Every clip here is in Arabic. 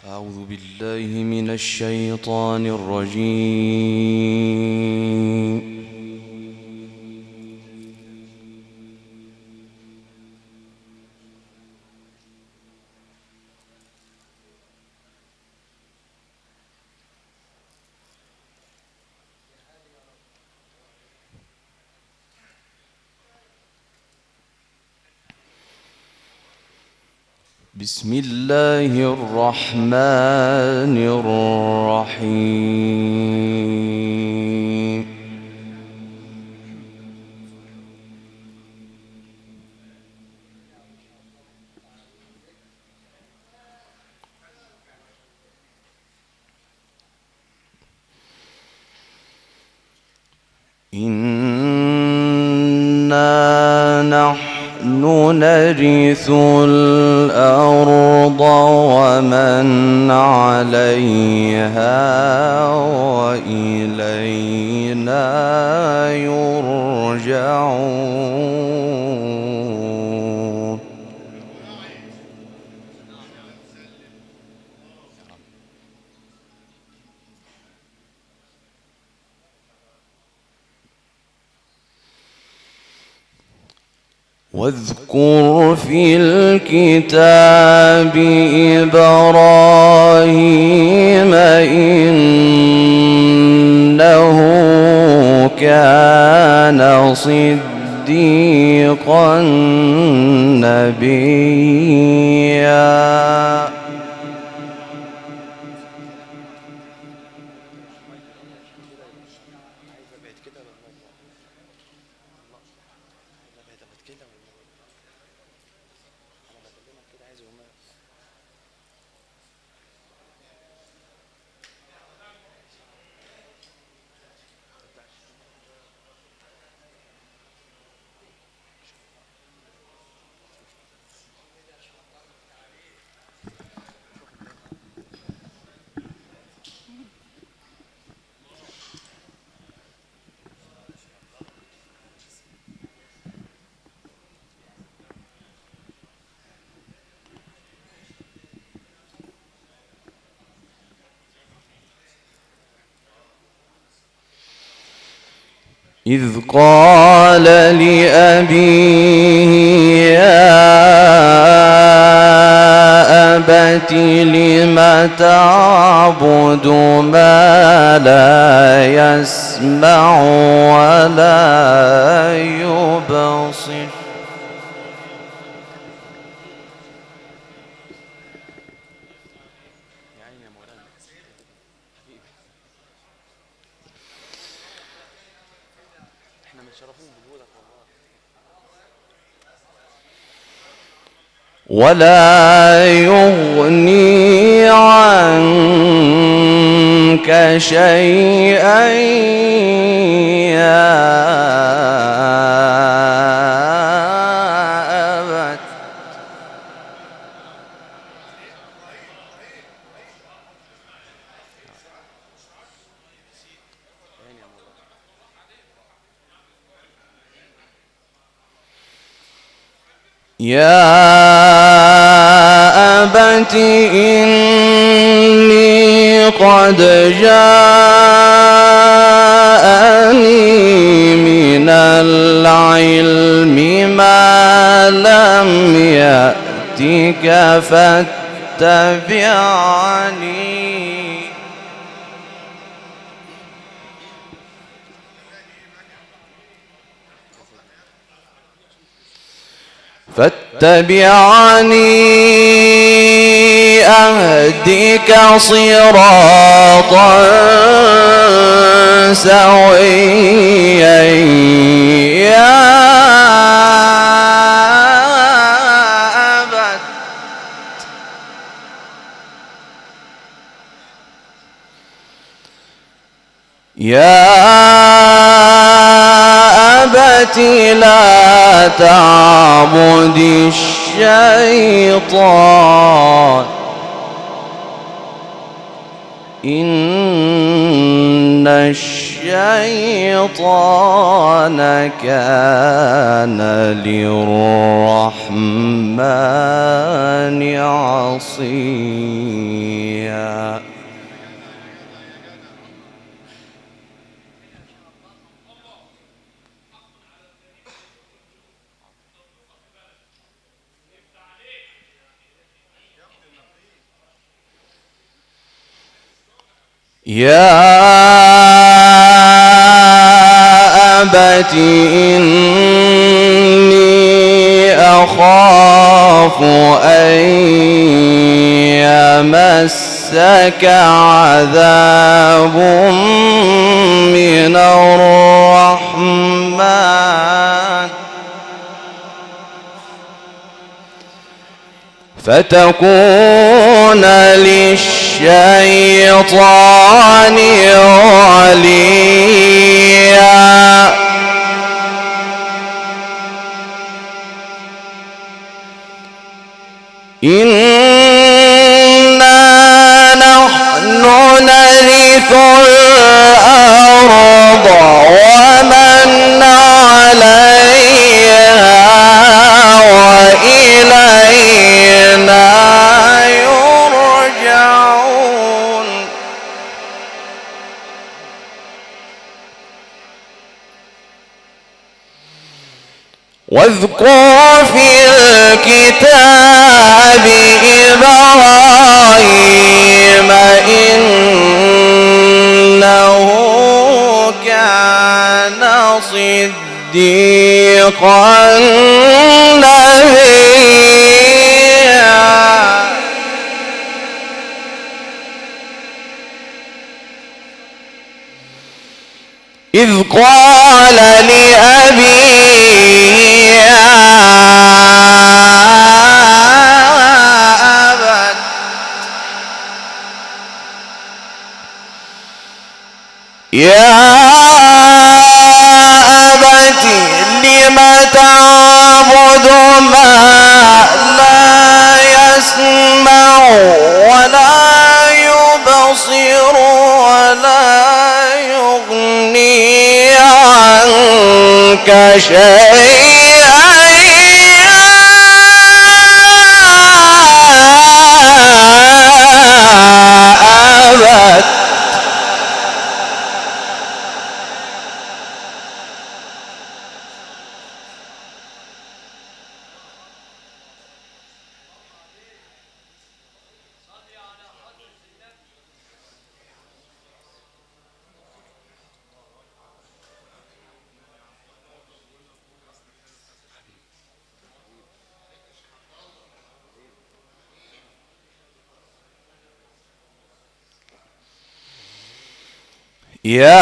أعوذ بالله من الشيطان الرجيم. بسم الله الرحمن الرحيم. إنا نحن نرث الأرض ومن عليها وإلينا يرجعون. واذكر في الكتاب إبراهيم إنه كان صديقا نبيا. إذ قال لأبيه يا أبت لم تعبد ما لا يسمع ولا يبصر ولا يغني عنك شيئا يا أبت إني قد جاءني من العلم ما لم يأتك فاتبعني أهدك صراطا سويا يا أبت لا تعبد الشيطان إن الشيطان كان للرحمن عصيا. يا أبت إني أخاف أن يمسك عذاب من الرحمن فتكون للشيطان وليا إنا نحن نرث الأرض ومن عليها وإلينا يرجعون واذكر في الكتاب إبراهيم إنه كان صديقا نبيا إذ قال لأبيه يا أبت لم تعبد ما لا يسمع ولا يبصر ولا يغني عنك شيئا أبت يا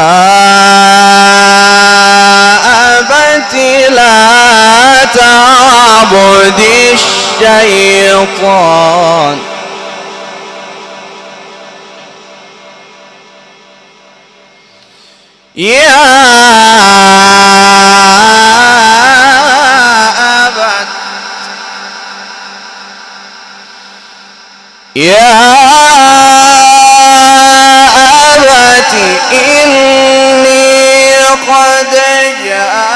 أبت لا تعبد الشيطان يا أبت إني قد جاءني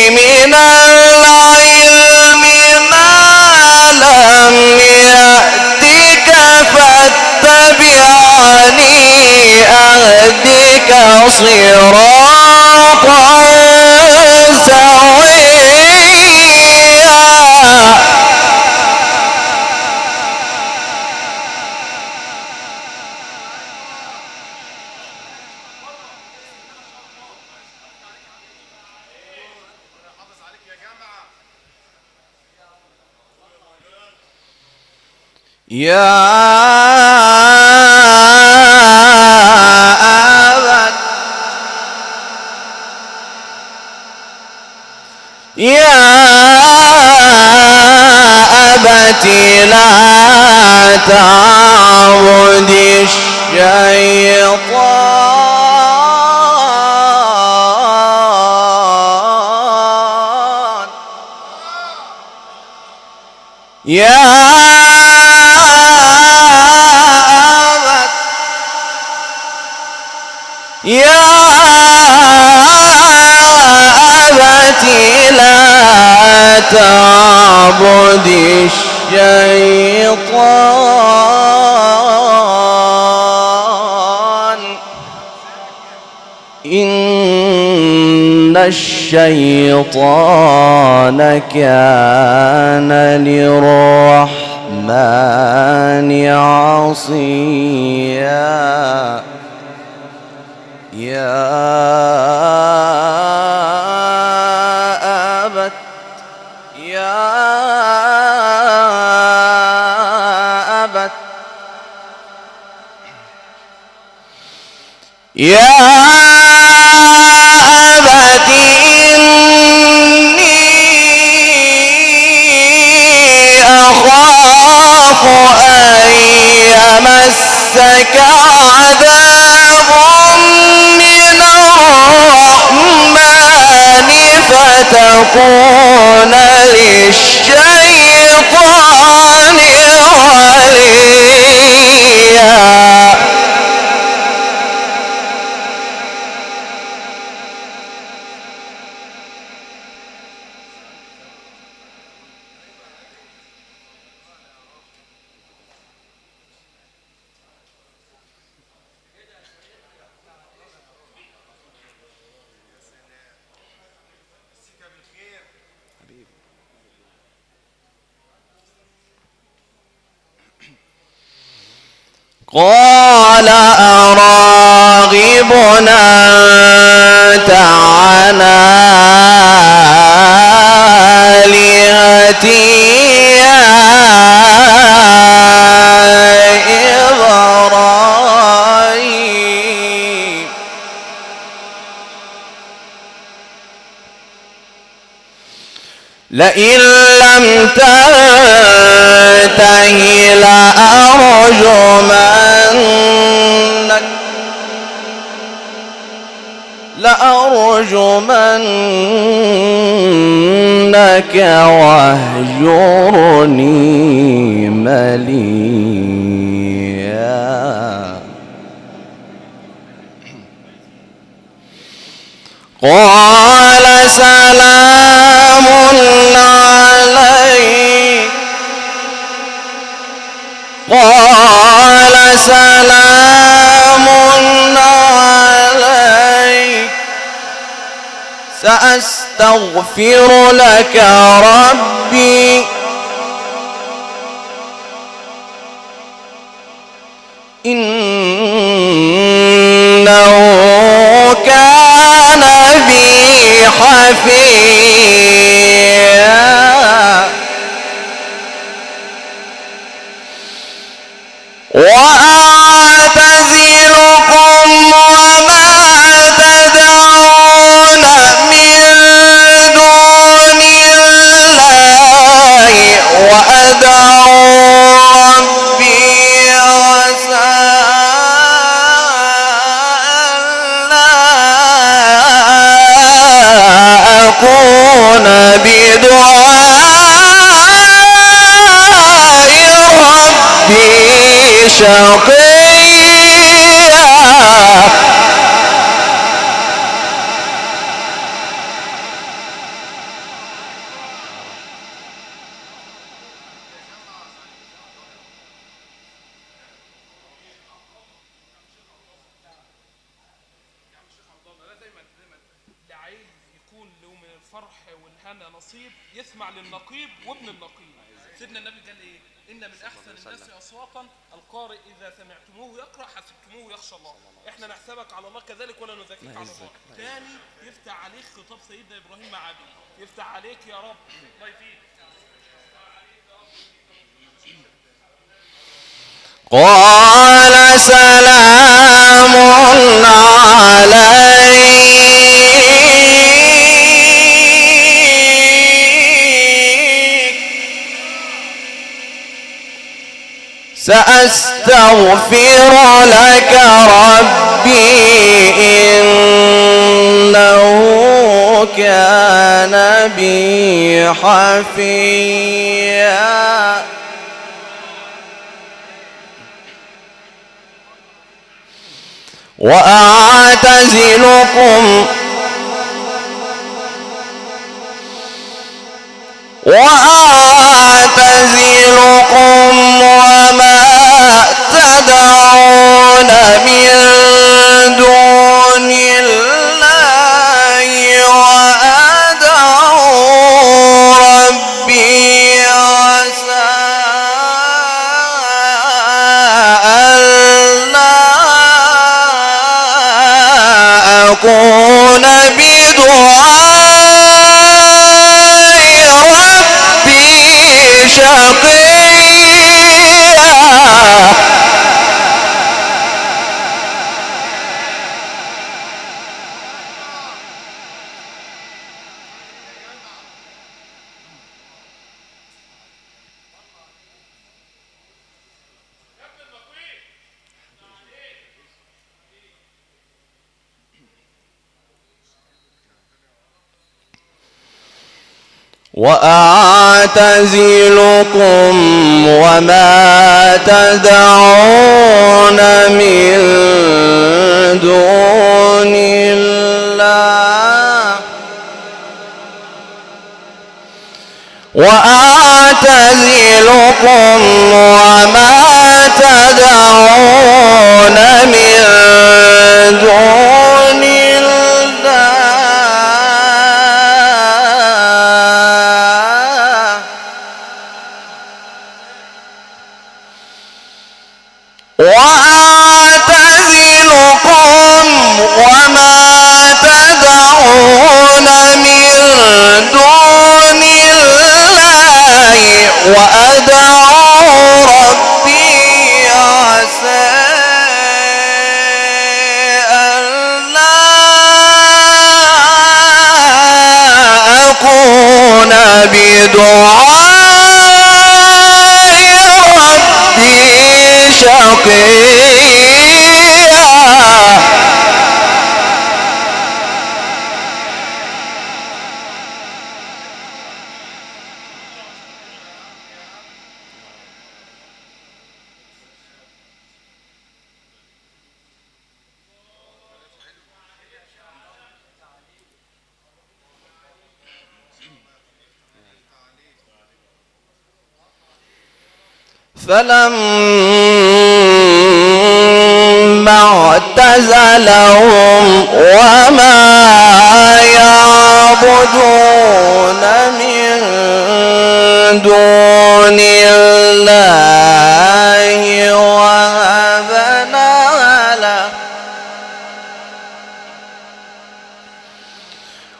من العلم ما لم يأتك فاتبعني أهدك صراطا سويا يا أبت لا تعبد الشيطان يا أبت لا تعبد الشيطان الشيطان كان للرحمن عصيا. يا أبت إني أخاف أن يمسك عذاب من الرحمن فتكون للشيطان وليا. قال أراغب أنت عن آلهتي يا إبراهيم لئن لم تنته لأرجمنك واهجرني مليا. قال سلام عليك سأستغفر لك ربي إنه كان بي حفيا. وأعتزلكم وما تدعون من دون الله وأدعو ربي عسى ألا أكون بدعاء ربي شقيا. نصيب يسمع للنقيب وابن النقيب. سيدنا النبي قال ايه؟ ان من احسن الناس اصواتا القارئ اذا سمعتموه يقرا حسبتموه يخشى الله. احنا نحسبك على الله كذلك ولا نزكيك على الله. ثاني يفتح عليك خطاب سيدنا ابراهيم مع ابيه، يفتح عليك يا رب الله يفيد. قال سلام عليك سأستغفر لك ربي إنه كان بي حفيا. وأعتزلكم شقيا. وأعتزلكم وما تدعون من دون الله وأعتزلكم وما تدعون من دون وأعتزلكم وما تدعون من دون الله وأدعو ربي عسى ألا أكون بدعاء ربي شقيا. فلما اعتزلهم وما يعبدون من دون الله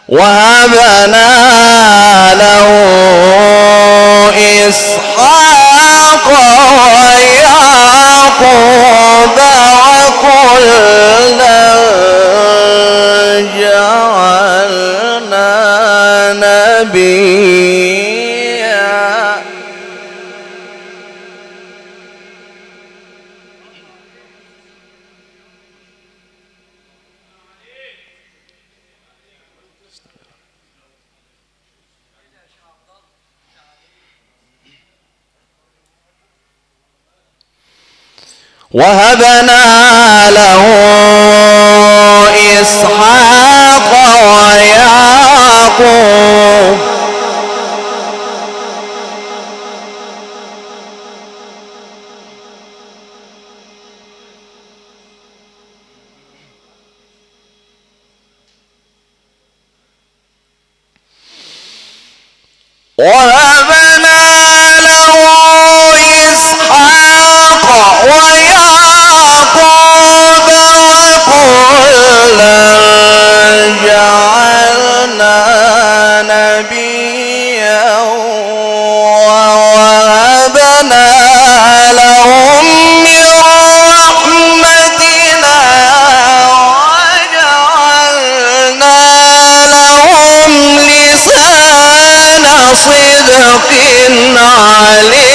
وهبنا له إسحاق ويعقوب وكلا جعلنا نبيا. وهبنا له إسحاق ويعقوب وهبنا له إسحاق ويعقوب وكلا جعلنا نبيا ووهبنا لهم من رحمتنا وجعلنا لهم لسان صدق عليا.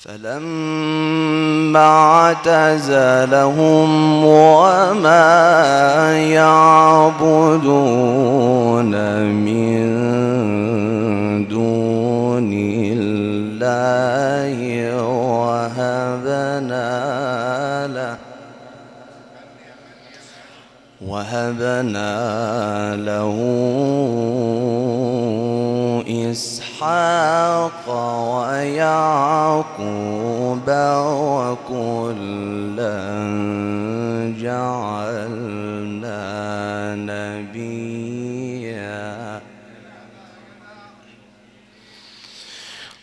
فلما اعتزلهم وما يعبدون من دون الله وهبنا له إسحاق ويعقوب وكلا جعلنا نبيا.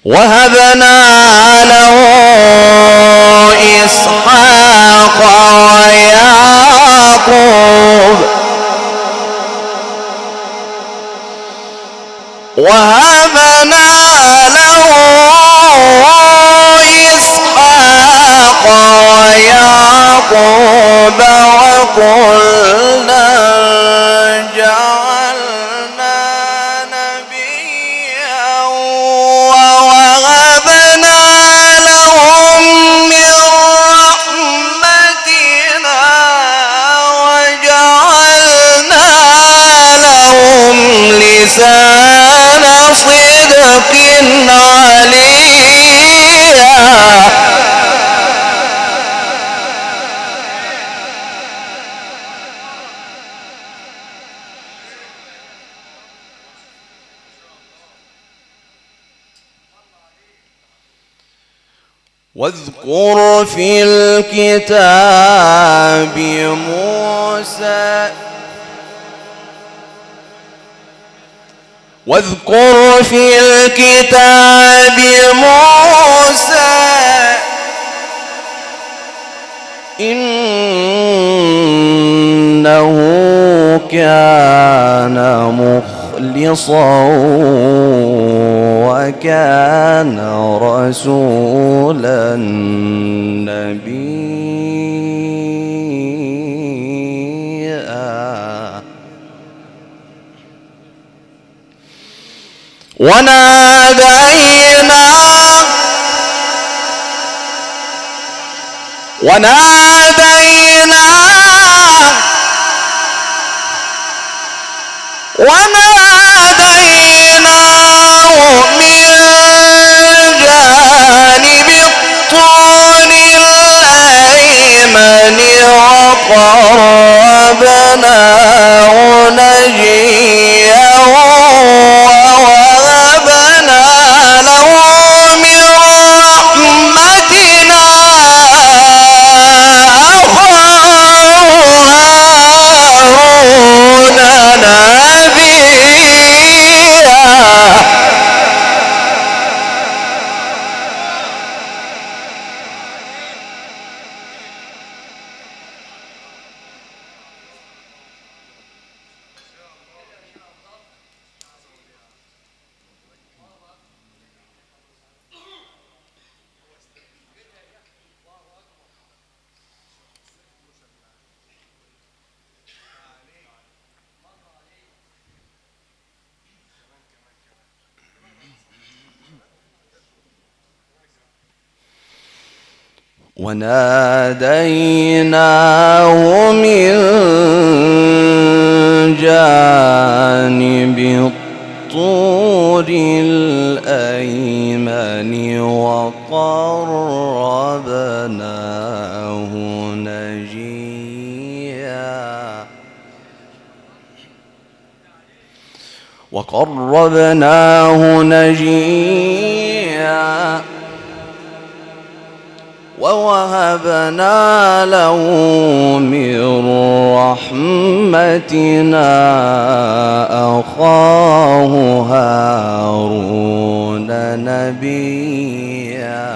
وهبنا له إسحاق ويعقوب وهبنا له إسحاق ويعقوب وكلا جعلنا نبيا ووهبنا لهم من رحمتنا وجعلنا لهم لسان صدق عليا واذكر في الكتاب موسى واذكر في الكتاب موسى إنه كان مخلصا وكان رسولا نبيا وناديناه من جانب الطور الأيمن وقربناه نجيا ووهبنا له من رحمتنا هارون نبيا وناديناه من جانب الطور الأيمن وقربناه نجيا ووهبنا له من رحمتنا أخاه هارون نبيا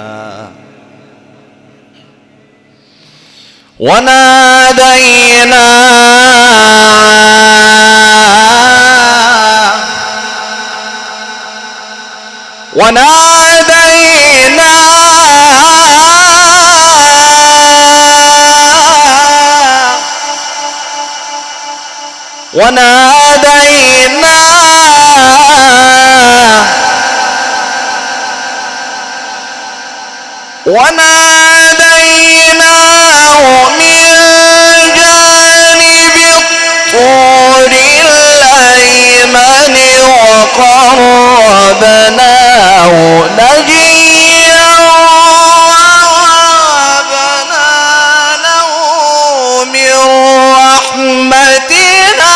وناديناه من جانب الطور الأيمن وقربناه نجيا ووهبنا له من رحمتنا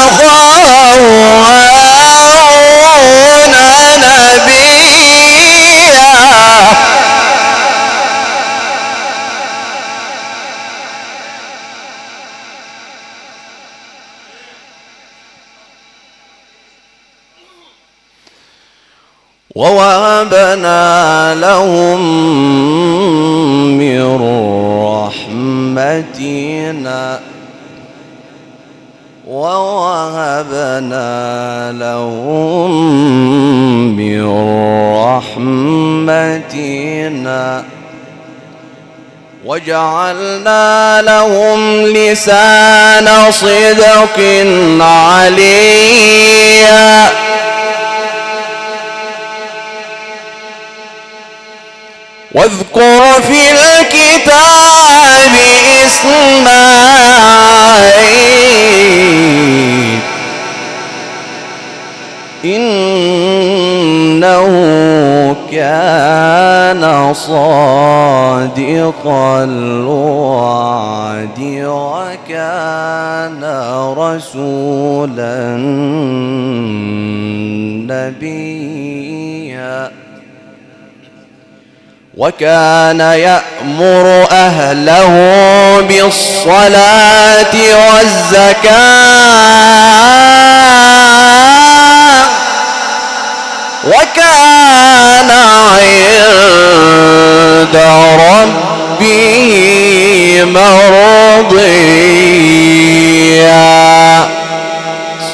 أخاه هارون نبيا ووهبنا لهم من رحمتنا وجعلنا لهم لسان صدق عليا واذكر في الكتاب إسماعيل إنه كان صادق الوعد وكان رسولا نبيا وكان يأمر أهله بالصلاة والزكاة وكان عند ربه مرضيا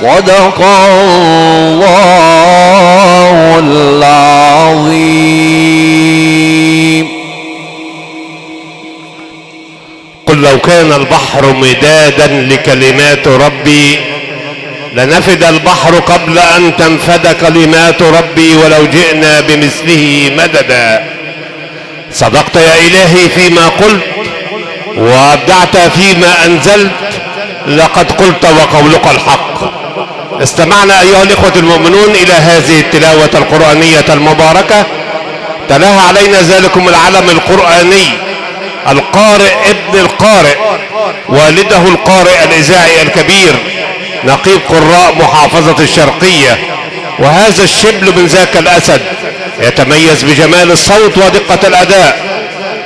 صدق الله العظيم. قل لو كان البحر مدادا لكلمات ربي لنفد البحر قبل أن تنفد كلمات ربي ولو جئنا بمثله مددا. صدقت يا إلهي فيما قلت وأبدعت فيما أنزلت، لقد قلت وقولك الحق. استمعنا أيها الإخوة المؤمنون إلى هذه التلاوة القرآنية المباركة، تلاها علينا ذلكم العلم القرآني القارئ ابن القارئ والده القارئ الإذاعي الكبير نقيب قراء محافظة الشرقية، وهذا الشبل من ذاك الأسد يتميز بجمال الصوت ودقة الأداء.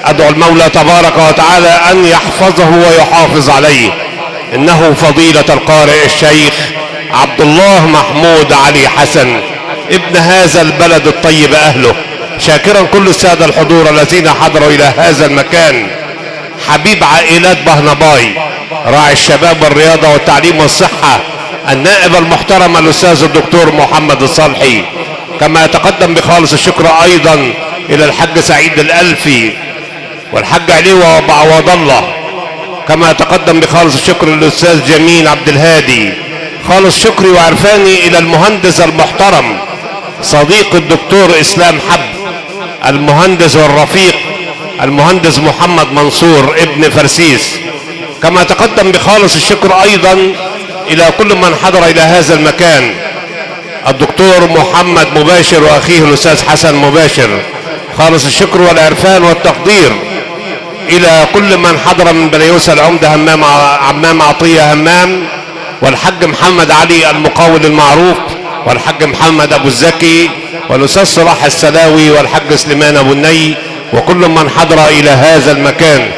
أدعو المولى تبارك وتعالى أن يحفظه ويحافظ عليه. إنه فضيلة القارئ الشيخ عبد الله محمود علي حسن ابن هذا البلد الطيب أهله، شاكرا كل السادة الحضور الذين حضروا إلى هذا المكان. حبيب عائلات بهنباي، راعي الشباب والرياضة والتعليم والصحة، النائب المحترم الأستاذ الدكتور محمد الصالحي. كما يتقدم بخالص الشكر أيضا إلى الحاج سعيد الألفي والحاج علي بعوض الله. كما يتقدم بخالص الشكر للأستاذ جميل عبد الهادي. خالص شكري وعرفاني إلى المهندس المحترم صديق الدكتور إسلام حب، المهندس والرفيق المهندس محمد منصور ابن فرسيس. كما تقدم بخالص الشكر أيضا إلى كل من حضر إلى هذا المكان، الدكتور محمد مباشر وأخيه الأستاذ حسن مباشر. خالص الشكر والعرفان والتقدير إلى كل من حضر من بني يوسف العمدة عمام عطية همام، والحاج محمد علي المقاول المعروف، والحاج محمد أبو الزكي، والأستاذ صلاح السلاوي، والحاج سليمان أبو الني، وكل من حضر إلى هذا المكان.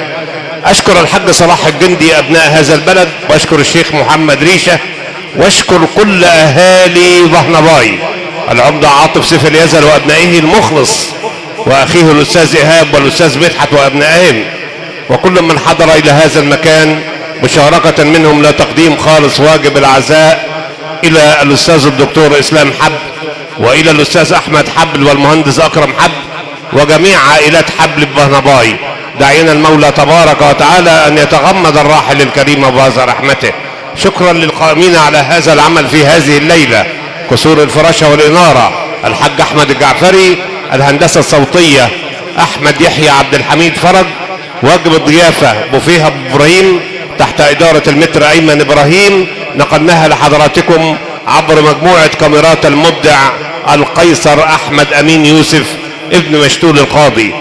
أشكر الحاج صلاح الجندي أبناء هذا البلد، وأشكر الشيخ محمد ريشة، وأشكر كل أهالي بهنباي، العمدة عاطف سيف اليزل وأبنائه المخلص، وأخيه الأستاذ إيهاب والأستاذ مدحت وأبنائهم، وكل من حضر إلى هذا المكان مشاركة منهم لا تقديم خالص واجب العزاء إلى الأستاذ الدكتور إسلام حب، وإلى الأستاذ أحمد حبل والمهندس أكرم حب، وجميع عائلات حبل بهنباي. دعينا المولى تبارك وتعالى أن يتغمد الراحل الكريم بهذا رحمته. شكرا للقائمين على هذا العمل في هذه الليلة، كسور الفراشة والإنارة الحاج أحمد الجعفري، الهندسة الصوتية أحمد يحيى عبد الحميد فرج، واجب الضيافة بوفيه أبو إبراهيم تحت إدارة المتر أيمن إبراهيم. نقلناها لحضراتكم عبر مجموعة كاميرات المبدع القيصر أحمد أمين يوسف ابن مشتول القاضي.